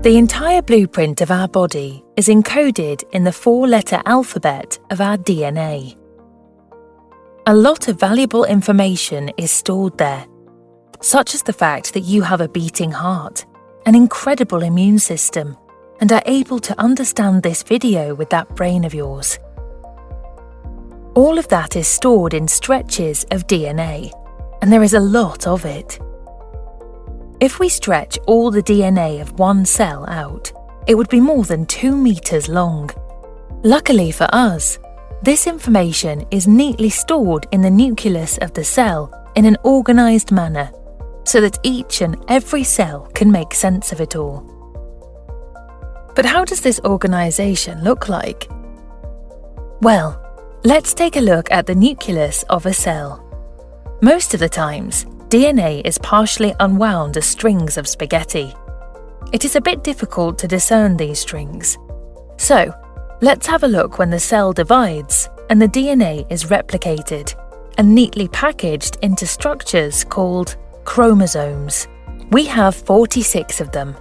The entire blueprint of our body is encoded in the 4-letter alphabet of our DNA. A lot of valuable information is stored there, such as the fact that you have a beating heart, an incredible immune system, and are able to understand this video with that brain of yours. All of that is stored in stretches of DNA, and there is a lot of it. If we stretch all the DNA of one cell out, it would be more than 2 meters long. Luckily for us, this information is neatly stored in the nucleus of the cell in an organized manner, so that each and every cell can make sense of it all. But how does this organization look like? Well, let's take a look at the nucleus of a cell. Most of the times, DNA is partially unwound as strings of spaghetti. It is a bit difficult to discern these strings. So, let's have a look when the cell divides and the DNA is replicated and neatly packaged into structures called chromosomes. We have 46 of them.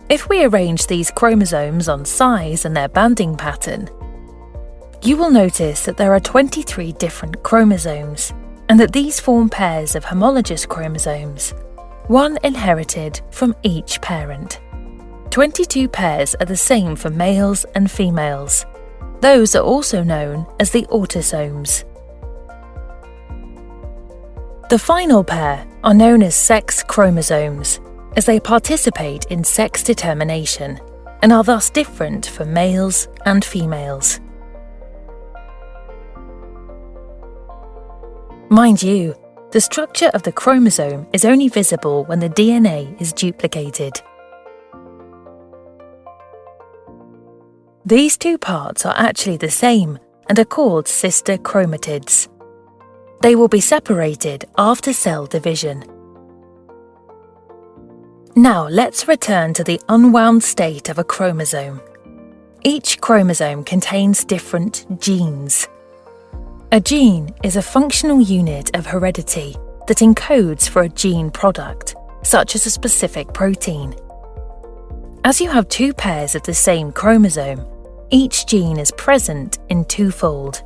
If we arrange these chromosomes on size and their banding pattern, you will notice that there are 23 different chromosomes, and that these form pairs of homologous chromosomes, one inherited from each parent. 22 pairs are the same for males and females. Those are also known as the autosomes. The final pair are known as sex chromosomes, as they participate in sex determination and are thus different for males and females. Mind you, the structure of the chromosome is only visible when the DNA is duplicated. These two parts are actually the same and are called sister chromatids. They will be separated after cell division. Now let's return to the unwound state of a chromosome. Each chromosome contains different genes. A gene is a functional unit of heredity that encodes for a gene product, such as a specific protein. As you have 2 pairs of the same chromosome, each gene is present in twofold.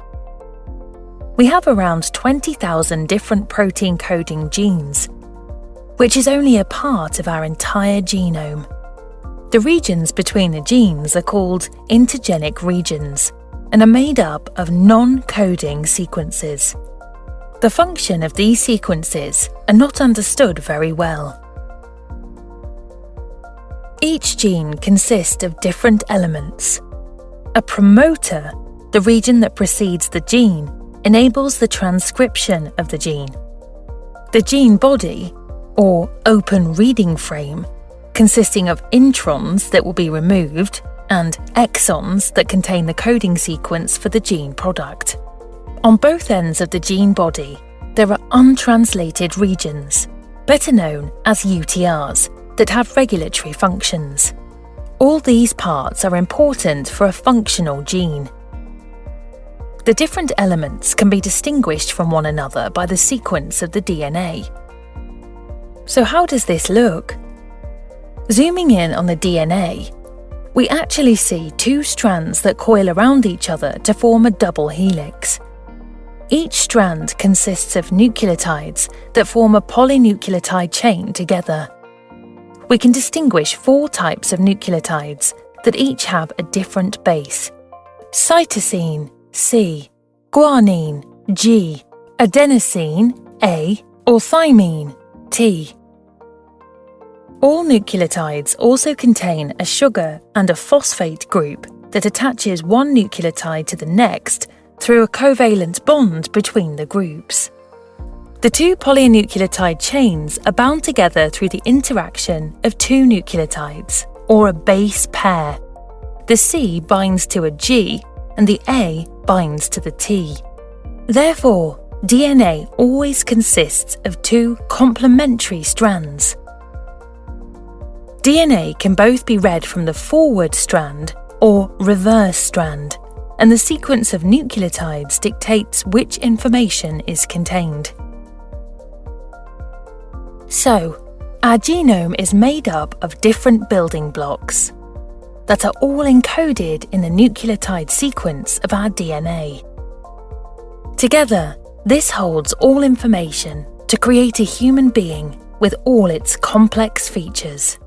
We have around 20,000 different protein-coding genes, which is only a part of our entire genome. The regions between the genes are called intergenic regions, and are made up of non-coding sequences. The function of these sequences are not understood very well. Each gene consists of different elements. A promoter, the region that precedes the gene, enables the transcription of the gene. The gene body, or open reading frame, consisting of introns that will be removed and exons that contain the coding sequence for the gene product. On both ends of the gene body, there are untranslated regions, better known as UTRs, that have regulatory functions. All these parts are important for a functional gene. The different elements can be distinguished from one another by the sequence of the DNA. So how does this look? Zooming in on the DNA, we actually see 2 strands that coil around each other to form a double helix. Each strand consists of nucleotides that form a polynucleotide chain together. We can distinguish 4 types of nucleotides that each have a different base: cytosine, C, guanine, G, adenosine, A, or thymine, T. All nucleotides also contain a sugar and a phosphate group that attaches one nucleotide to the next through a covalent bond between the groups. The 2 polynucleotide chains are bound together through the interaction of 2 nucleotides, or a base pair. The C binds to a G and the A binds to the T. Therefore, DNA always consists of 2 complementary strands. DNA can both be read from the forward strand or reverse strand, and the sequence of nucleotides dictates which information is contained. So, our genome is made up of different building blocks, that are all encoded in the nucleotide sequence of our DNA. Together, this holds all information to create a human being with all its complex features.